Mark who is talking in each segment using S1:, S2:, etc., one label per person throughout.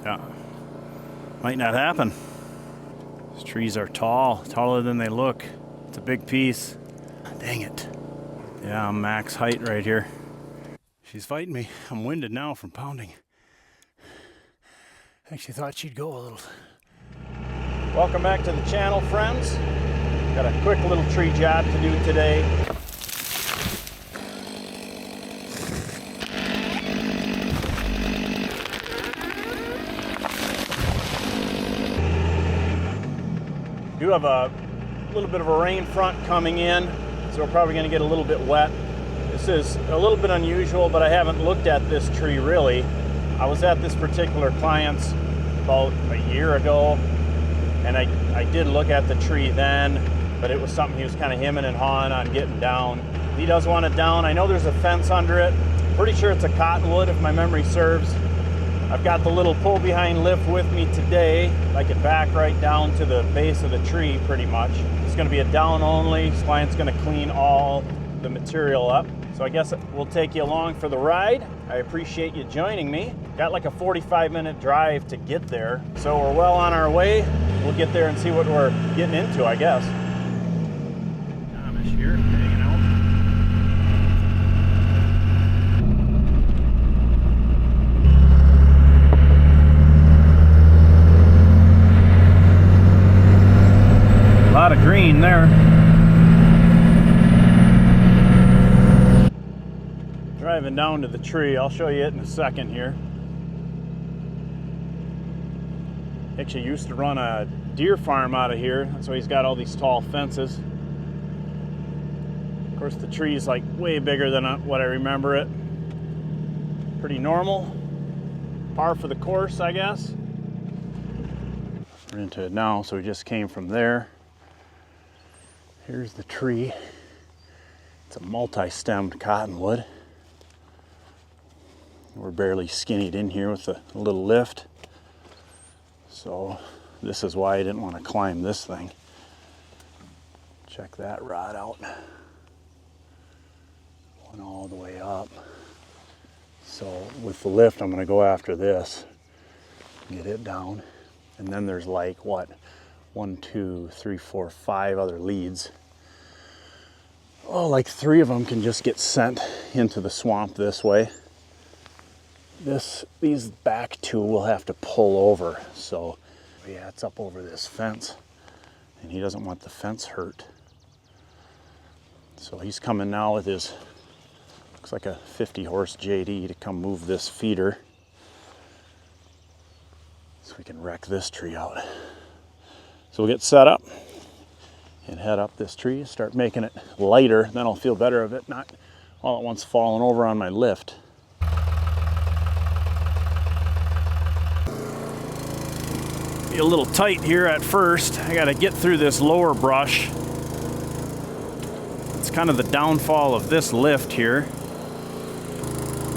S1: Yeah, might not happen. These trees are tall, taller than they look. It's a big piece. Dang it. Yeah, I'm max height right here. She's fighting me. I'm winded now from pounding. I actually thought she'd go a little. Welcome back to the channel, friends. Got a quick little tree job to do today. Do have a little bit of a rain front coming in, so we're probably going to get a little bit wet. This is a little bit unusual, but I haven't looked at this tree really. I was at this particular client's about a year ago, and I did look at the tree then, but it was something he was kind of hemming and hawing on getting down. He does want it down. I know there's a fence under it. Pretty sure it's a cottonwood if my memory serves. I've got the little pull behind lift with me today. I can back right down to the base of the tree pretty much. It's gonna be a down only. This client's gonna clean all the material up. So I guess we'll take you along for the ride. I appreciate you joining me. Got like a 45-minute drive to get there. So we're well on our way. We'll get there and see what we're getting into, I guess. Amish here, hanging out. A lot of green there. Driving down to the tree, I'll show you it in a second here. Actually used to run a deer farm out of here. That's why he's got all these tall fences. Of course the tree is like way bigger than what I remember it. Pretty normal. Par for the course, I guess. We're into it now, so we just came from there. Here's the tree. It's a multi-stemmed cottonwood. We're barely skinnied in here with a little lift. So this is why I didn't want to climb this thing. Check that rod out. Going all the way up. So with the lift, I'm going to go after this. Get it down. And then there's like, what? 1, 2, 3, 4, 5 other leads. Oh, like 3 of them can just get sent into the swamp this way. These back 2 will have to pull over. So yeah, it's up over this fence and he doesn't want the fence hurt. So he's coming now with his, looks like a 50 horse JD to come move this feeder so we can wreck this tree out. So we'll get set up and head up this tree, start making it lighter, then I'll feel better of it not all at once falling over on my lift. A little tight here at first. I got to get through this lower brush. It's kind of the downfall of this lift here,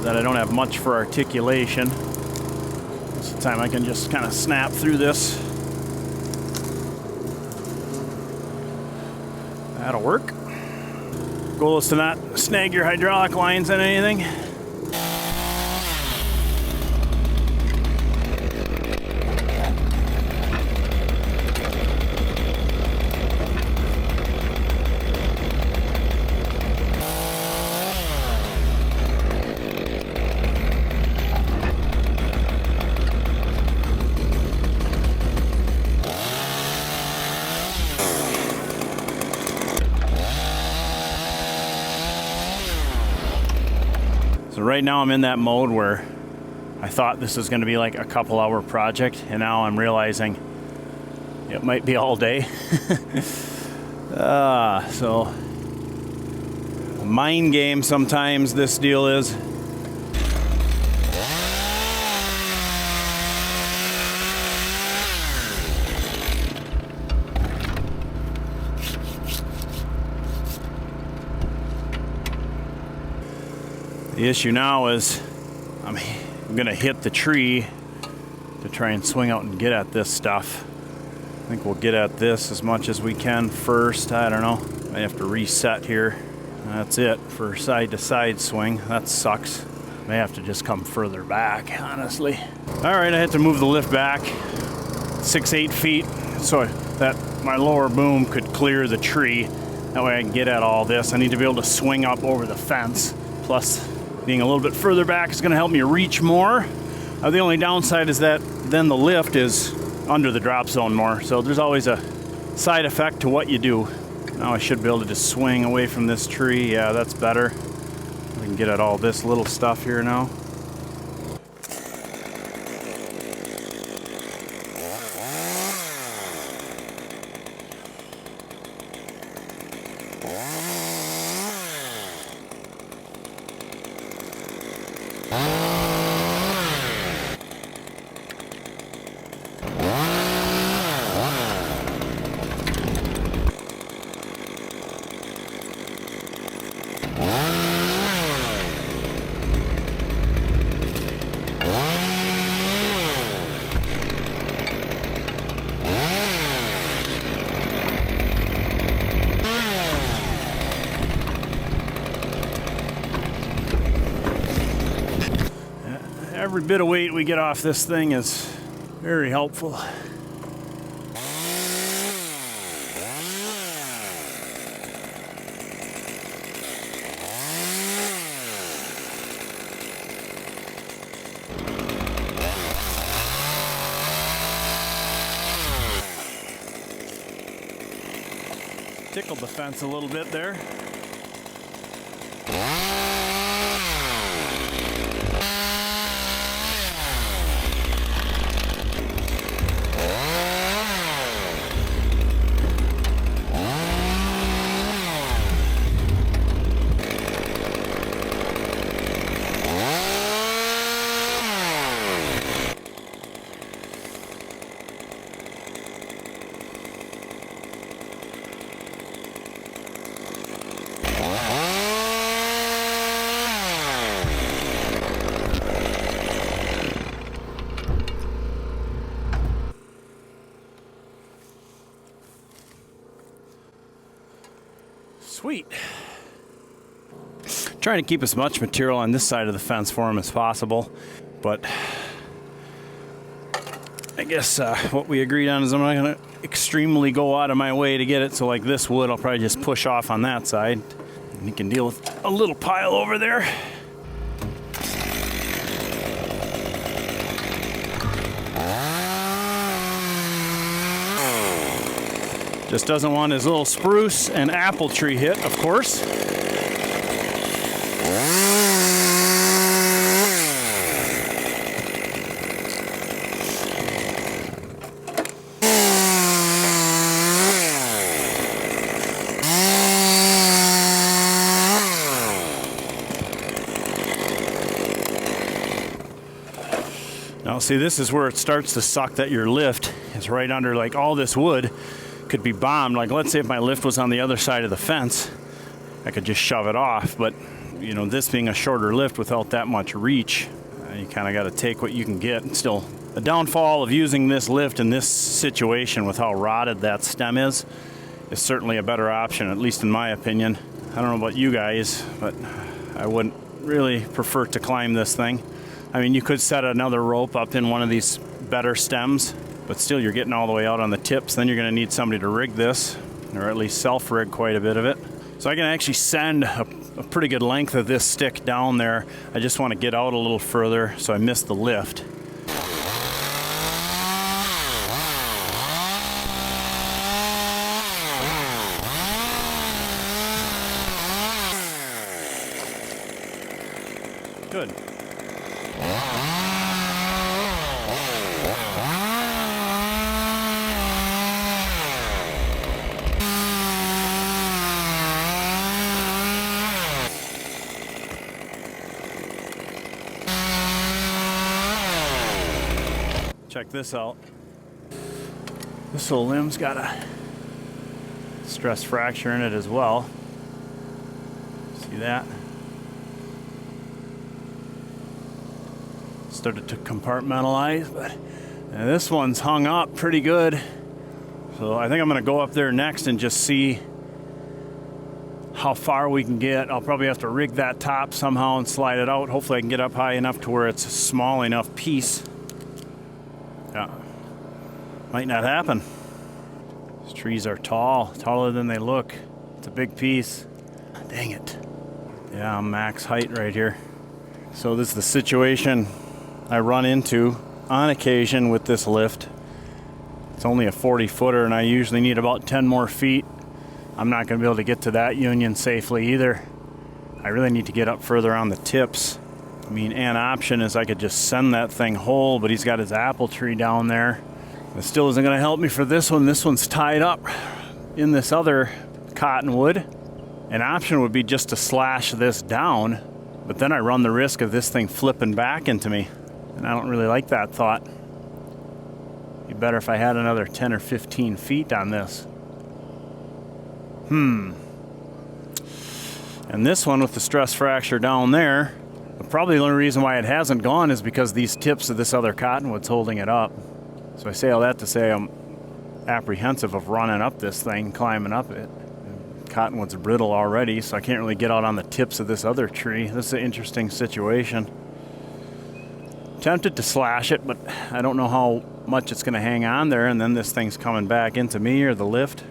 S1: that I don't have much for articulation. This time I can just kind of snap through this. That'll work. Goal is to not snag your hydraulic lines on anything. So right now I'm in that mode where I thought this was going to be like a couple-hour project, and now I'm realizing it might be all day. So a mind game sometimes this deal is. The issue now is I'm gonna hit the tree to try and swing out and get at this stuff. I think we'll get at this as much as we can first. I don't know. I have to reset here. That's it for side to side swing. That sucks. May have to just come further back, honestly. All right, I had to move the lift back 6-8 feet so that my lower boom could clear the tree. That way I can get at all this. I need to be able to swing up over the fence. Plus, being a little bit further back is gonna help me reach more. The only downside is that then the lift is under the drop zone more. So there's always a side effect to what you do. Now I should be able to just swing away from this tree. Yeah, that's better. We can get at all this little stuff here now. Every bit of weight we get off this thing is very helpful. Tickled the fence a little bit there. Sweet. Trying to keep as much material on this side of the fence for him as possible, but I guess what we agreed on is I'm not going to extremely go out of my way to get it. So like this wood, I'll probably just push off on that side. And you can deal with a little pile over there. Just doesn't want his little spruce and apple tree hit, of course. Now see, this is where it starts to suck, that your lift is right under, like all this wood could be bombed. Like let's say if my lift was on the other side of the fence, I could just shove it off. But you know, this being a shorter lift without that much reach, you kind of got to take what you can get. Still, the downfall of using this lift in this situation with how rotted that stem is certainly a better option, at least in my opinion. I don't know about you guys, but I wouldn't really prefer to climb this thing. I mean, you could set another rope up in one of these better stems, but still you're getting all the way out on the tips. Then you're going to need somebody to rig this, or at least self-rig quite a bit of it. So I can actually send a pretty good length of this stick down there. I just want to get out a little further, so I missed the lift. Good. Check this out. This little limb's got a stress fracture in it as well. See that? Started to compartmentalize, but this one's hung up pretty good. So I think I'm gonna go up there next and just see how far we can get. I'll probably have to rig that top somehow and slide it out. Hopefully I can get up high enough to where it's a small enough piece. Yeah, might not happen. These trees are tall, taller than they look. It's a big piece. Dang it. Yeah, I'm max height right here. So this is the situation I run into on occasion with this lift. It's only a 40-footer and I usually need about 10 more feet. I'm not going to be able to get to that union safely either. I really need to get up further on the tips. I mean, an option is I could just send that thing whole, but he's got his apple tree down there. It still isn't going to help me for this one. This one's tied up in this other cottonwood. An option would be just to slash this down, but then I run the risk of this thing flipping back into me. And I don't really like that thought. It'd be better if I had another 10 or 15 feet on this. And this one with the stress fracture down there, probably the only reason why it hasn't gone is because these tips of this other cottonwood's holding it up. So I say all that to say I'm apprehensive of running up this thing, climbing up it. Cottonwood's brittle already, so I can't really get out on the tips of this other tree. This is an interesting situation. Tempted to slash it, but I don't know how much it's going to hang on there, and then this thing's coming back into me or the lift.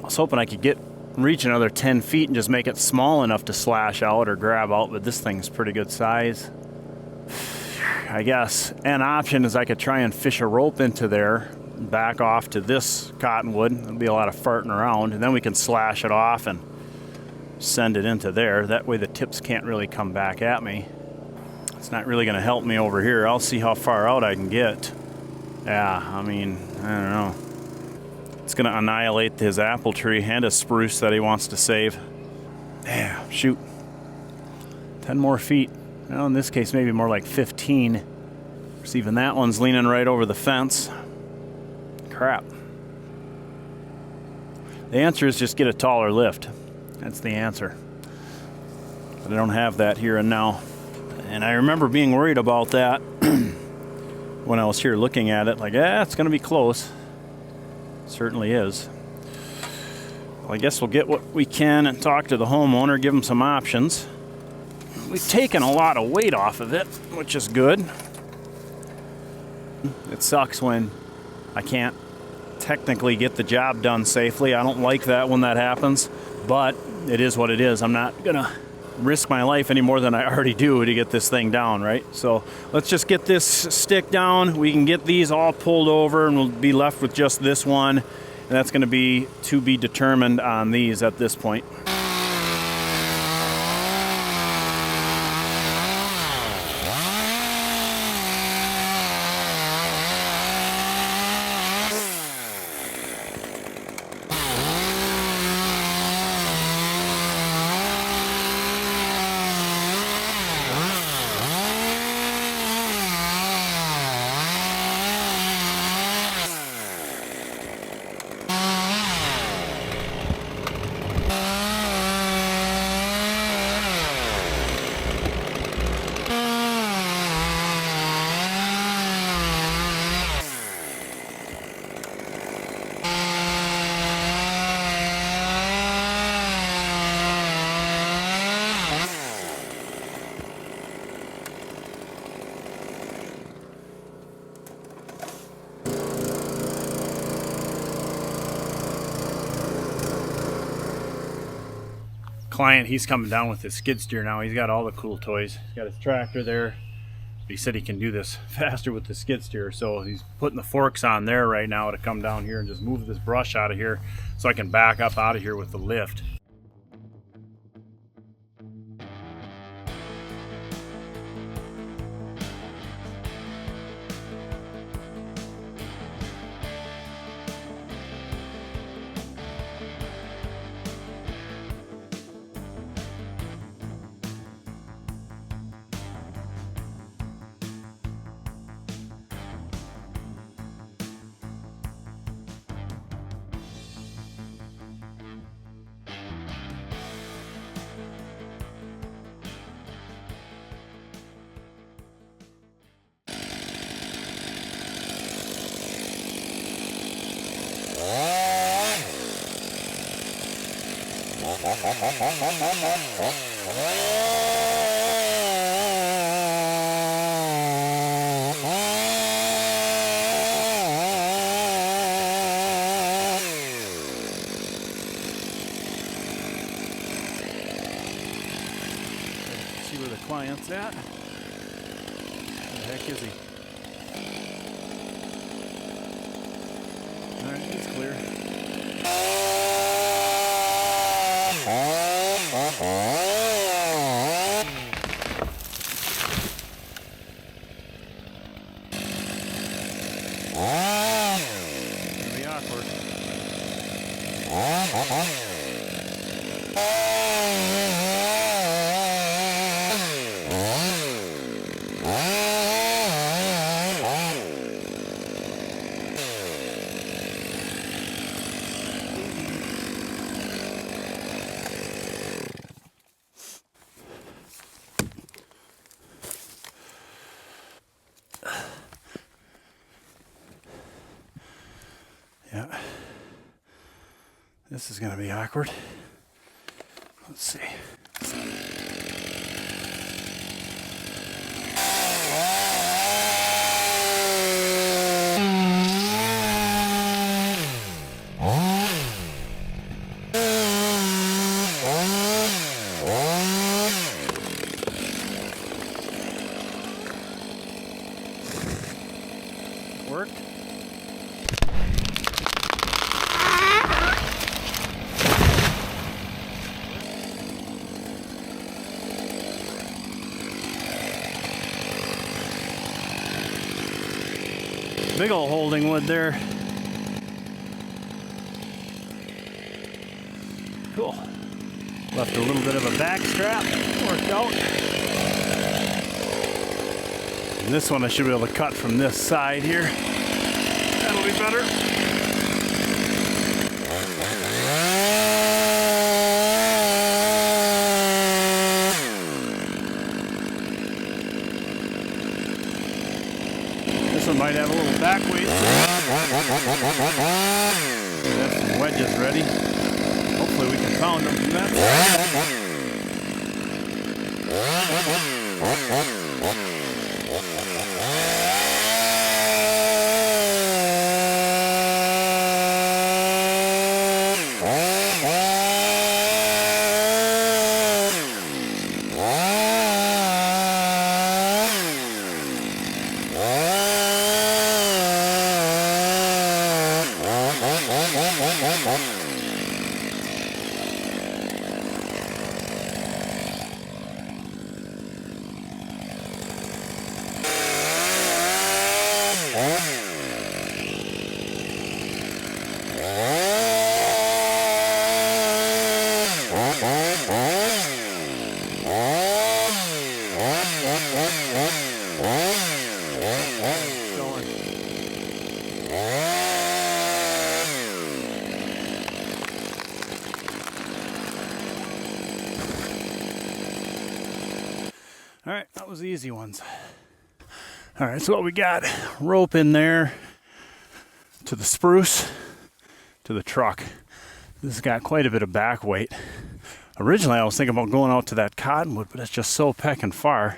S1: I was hoping I could reach another 10 feet and just make it small enough to slash out or grab out, but this thing's pretty good size. I guess an option is I could try and fish a rope into there, back off to this cottonwood. There'll be a lot of farting around, and then we can slash it off and send it into there. That way the tips can't really come back at me. It's not really going to help me over here. I'll see how far out I can get. Yeah, I mean, I don't know. It's going to annihilate his apple tree and a spruce that he wants to save. Yeah, shoot. 10 more feet. Well, in this case, maybe more like 15. Because even that one's leaning right over the fence. Crap. The answer is just get a taller lift. That's the answer. But I don't have that here and now. And I remember being worried about that when I was here looking at it. Like, it's going to be close. Certainly is. Well, I guess we'll get what we can and talk to the homeowner, give him some options. We've taken a lot of weight off of it, which is good. It sucks when I can't technically get the job done safely. I don't like that when that happens, but it is what it is. I'm not gonna risk my life any more than I already do to get this thing down, right? So let's just get this stick down. We can get these all pulled over and we'll be left with just this one. And that's gonna be to be determined on these at this point. Client, he's coming down with his skid steer now. He's got all the cool toys. He's got his tractor there. He said he can do this faster with the skid steer, so he's putting the forks on there right now to come down here and just move this brush out of here so I can back up out of here with the lift. See where the client's at. Where the heck is he? All right, he's clear. Gonna be awkward. Yeah, this is going to be awkward. Let's see. Work. Big old holding wood there. Cool. Left a little bit of a back strap. Worked out. And this one I should be able to cut from this side here. That'll be better. This one might have a little back weight. Have some wedges ready. Hopefully we can pound them from that side. All right, that was the easy ones. All right, so what we got, rope in there to the spruce, to the truck. This has got quite a bit of back weight. Originally, I was thinking about going out to that cottonwood, but it's just so pecking far.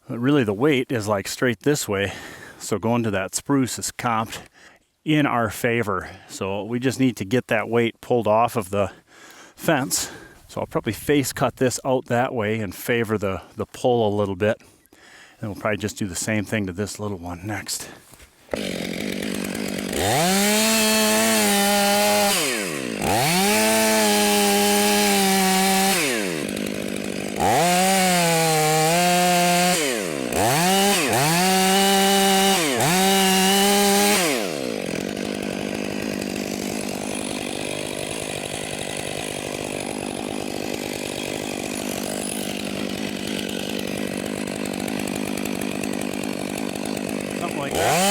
S1: But really the weight is like straight this way. So going to that spruce is comped in our favor. So we just need to get that weight pulled off of the fence. So I'll probably face cut this out that way and favor the pull a little bit. And we'll probably just do the same thing to this little one next. Something like that.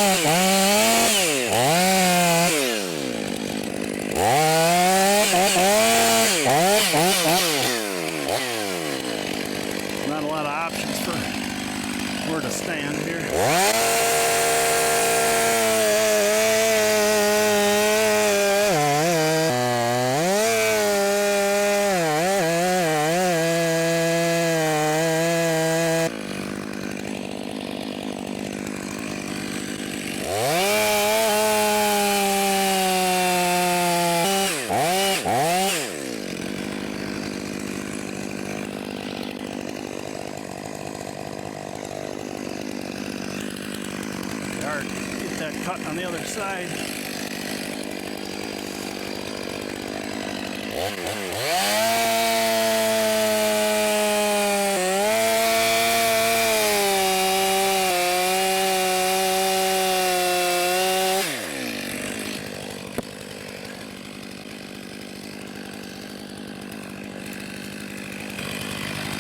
S1: that cut on the other side.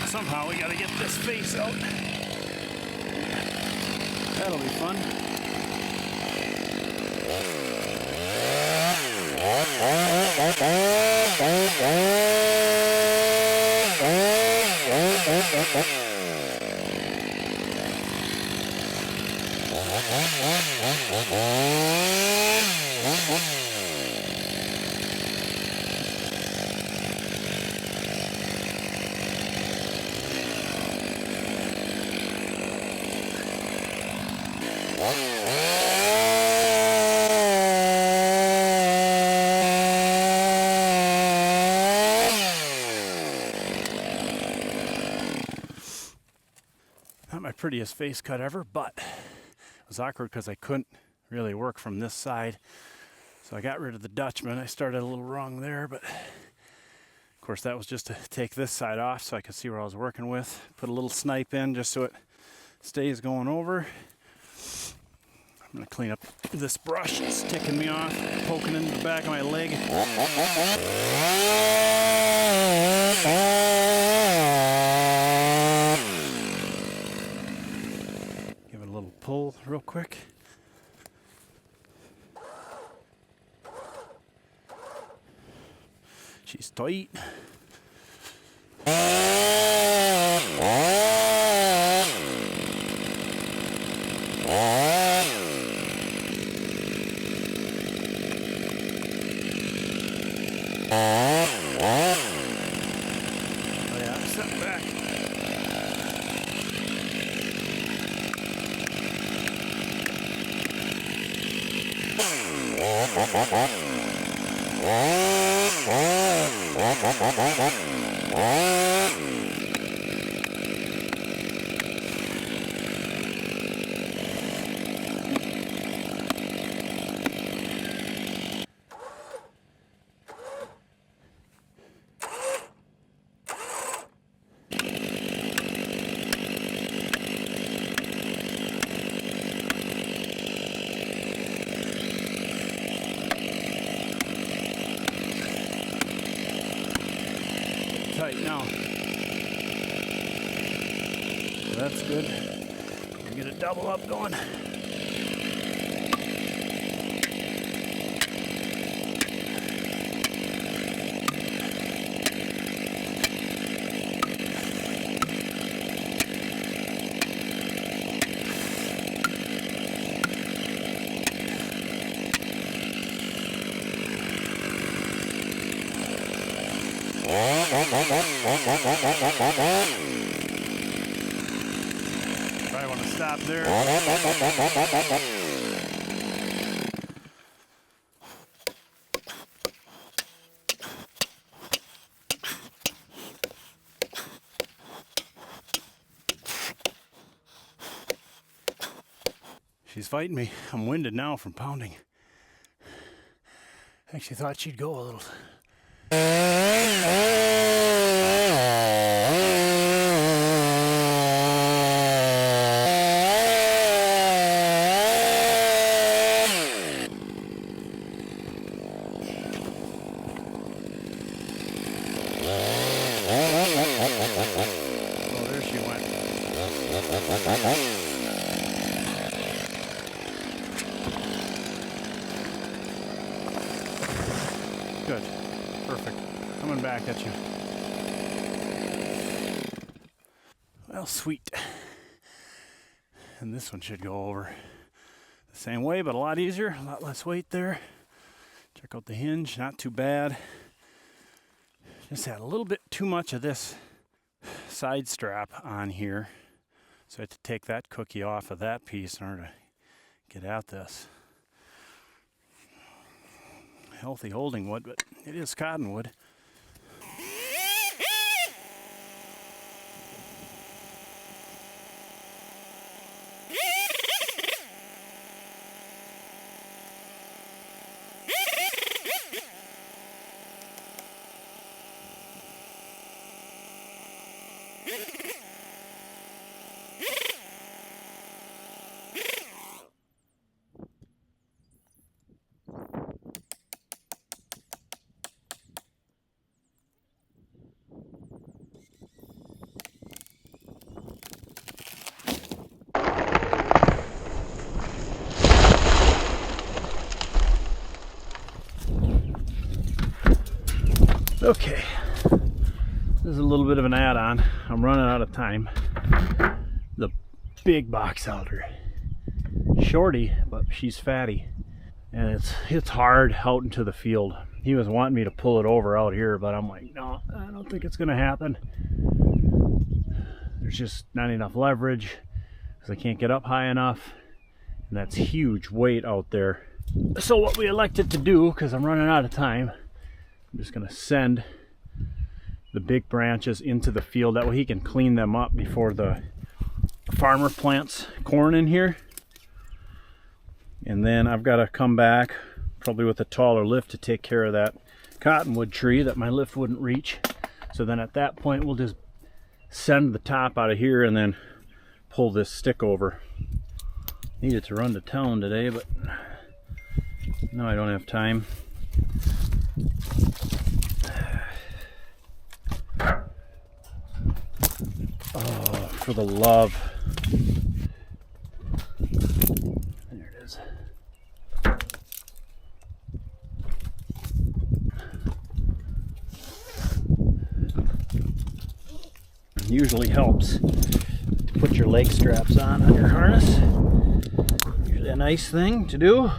S1: Somehow we gotta get this face out. That'll be fun. Not my prettiest face cut ever, but it was awkward because I couldn't really work from this side. So I got rid of the Dutchman. I started a little wrong there, but of course that was just to take this side off so I could see where I was working with. Put a little snipe in just so it stays going over. I'm gonna clean up this brush. It's ticking me off, poking into the back of my leg. Give it a little pull real quick. She's tight. Oh yeah, step back. Tight now. So that's good. We get a double up going. Probably want to stop there. She's fighting me. I'm winded now from pounding. I actually thought she'd go a little. Oh, there she went. Good. Perfect. Coming back at you. Well, sweet. And this one should go over the same way, but a lot easier, a lot less weight there. Check out the hinge, not too bad. Just had a little bit too much of this side strap on here. So I had to take that cookie off of that piece in order to get at this. Healthy holding wood, but it is cottonwood. Okay, this is a little bit of an add-on. I'm running out of time. The big box elder. Shorty, but she's fatty. And it's hard out into the field. He was wanting me to pull it over out here, but I'm like, no, I don't think it's gonna happen. There's just not enough leverage because I can't get up high enough. And that's huge weight out there. So what we elected to do, because I'm running out of time, I'm just gonna send the big branches into the field. That way he can clean them up before the farmer plants corn in here. And then I've got to come back probably with a taller lift to take care of that cottonwood tree that my lift wouldn't reach. So then at that point we'll just send the top out of here and then pull this stick over. Needed to run to town today, but no, I don't have time. Oh, for the love. There it is. Usually helps to put your leg straps on your harness. Usually a nice thing to do.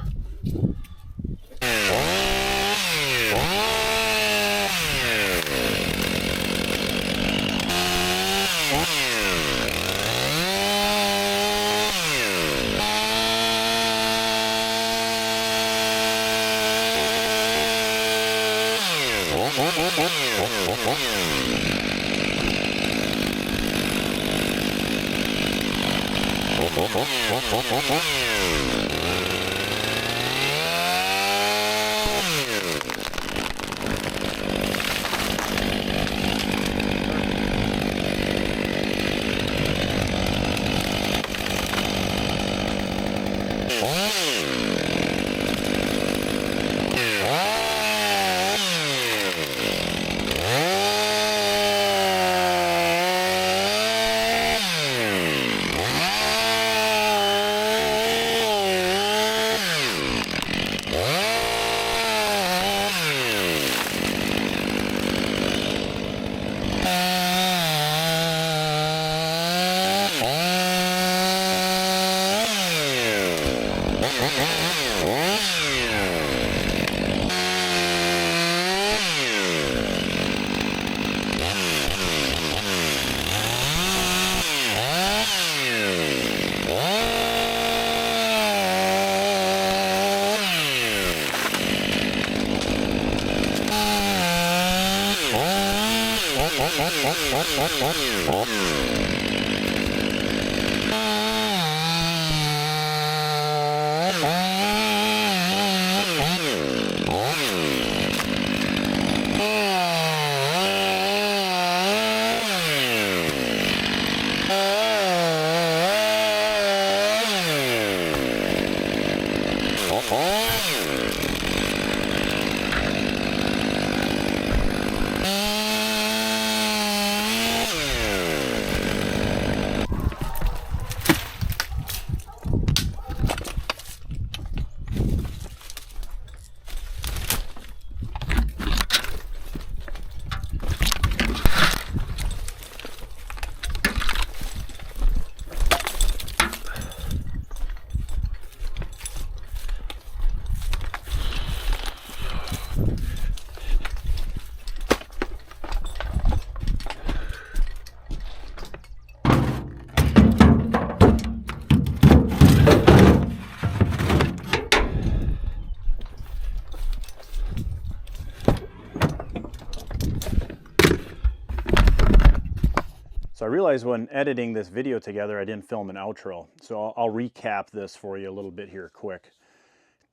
S1: So I realized when editing this video together, I didn't film an outro. So I'll recap this for you a little bit here quick.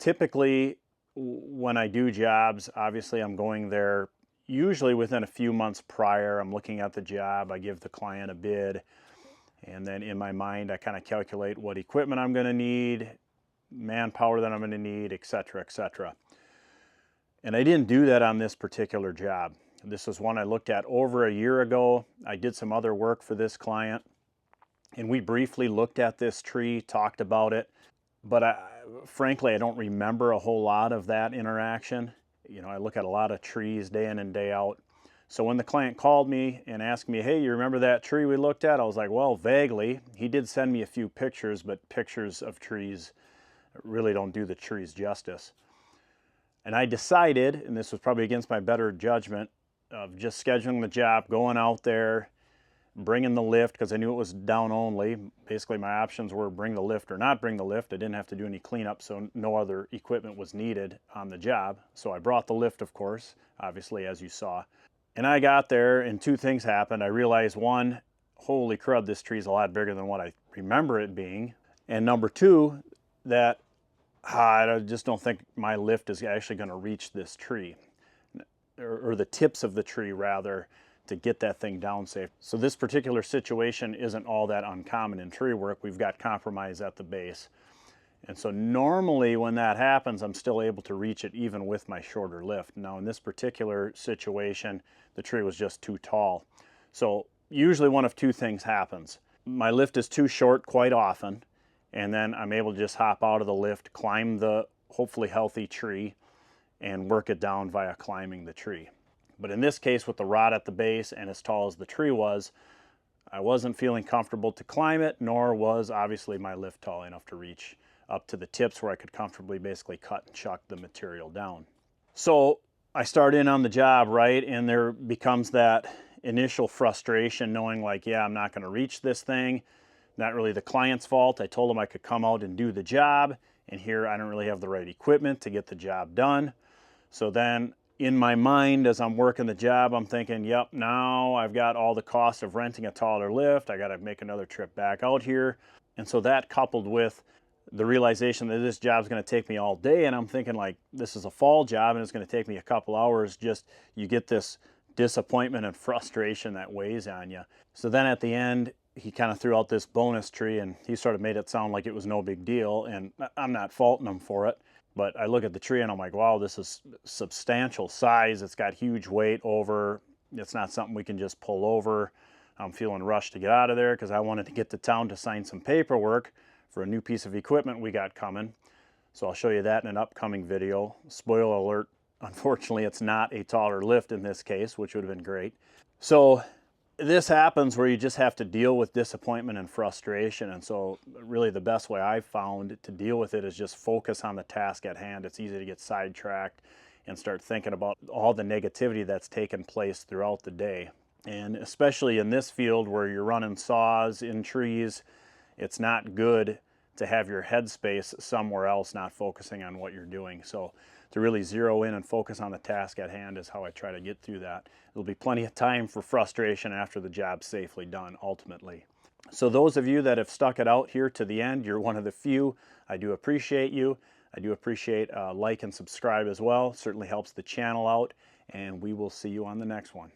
S1: Typically, when I do jobs, obviously I'm going there usually within a few months prior. I'm looking at the job, I give the client a bid, and then in my mind I kind of calculate what equipment I'm going to need, manpower that I'm going to need, etc., etc. And I didn't do that on this particular job. This was one I looked at over a year ago. I did some other work for this client, and we briefly looked at this tree, talked about it, but frankly, I don't remember a whole lot of that interaction. You know, I look at a lot of trees day in and day out. So when the client called me and asked me, hey, you remember that tree we looked at? I was like, well, vaguely. He did send me a few pictures, but pictures of trees really don't do the trees justice. And I decided, and this was probably against my better judgment, of just scheduling the job, going out there, bringing the lift, because I knew it was down only. Basically my options were bring the lift or not bring the lift. I didn't have to do any cleanup, so no other equipment was needed on the job. So I brought the lift, of course, obviously, as you saw. And I got there and two things happened. I realized, one, holy crud, this tree's a lot bigger than what I remember it being. And number two, that I just don't think my lift is actually going to reach this tree, or the tips of the tree rather, to get that thing down safe. So this particular situation isn't all that uncommon in tree work. We've got compromise at the base. And so normally when that happens, I'm still able to reach it even with my shorter lift. Now in this particular situation, the tree was just too tall. So usually one of two things happens. My lift is too short quite often, and then I'm able to just hop out of the lift, climb the hopefully healthy tree, and work it down via climbing the tree. But in this case, with the rod at the base and as tall as the tree was, I wasn't feeling comfortable to climb it, nor was obviously my lift tall enough to reach up to the tips where I could comfortably basically cut and chuck the material down. So I start in on the job, right? And there becomes that initial frustration knowing like, yeah, I'm not going to reach this thing. Not really the client's fault. I told him I could come out and do the job, and here I don't really have the right equipment to get the job done. So then in my mind, as I'm working the job, I'm thinking, yep, now I've got all the cost of renting a taller lift. I got to make another trip back out here. And so that coupled with the realization that this job's going to take me all day, and I'm thinking like, this is a fall job and it's going to take me a couple hours, just you get this disappointment and frustration that weighs on you. So then at the end, he kind of threw out this bonus tree, and he sort of made it sound like it was no big deal, and I'm not faulting him for it. But I look at the tree and I'm like, wow, this is substantial size. It's got huge weight over. It's not something we can just pull over. I'm feeling rushed to get out of there because I wanted to get to town to sign some paperwork for a new piece of equipment we got coming. So I'll show you that in an upcoming video. Spoiler alert, unfortunately it's not a taller lift in this case, which would have been great. So this happens where you just have to deal with disappointment and frustration. And so really the best way I've found to deal with it is just focus on the task at hand. It's easy to get sidetracked and start thinking about all the negativity that's taken place throughout the day. And especially in this field where you're running saws in trees, it's not good to have your headspace somewhere else, not focusing on what you're doing. So to really zero in and focus on the task at hand is how I try to get through that. There'll be plenty of time for frustration after the job's safely done, ultimately. So those of you that have stuck it out here to the end, you're one of the few. I do appreciate you. I do appreciate like and subscribe as well. Certainly helps the channel out, and we will see you on the next one.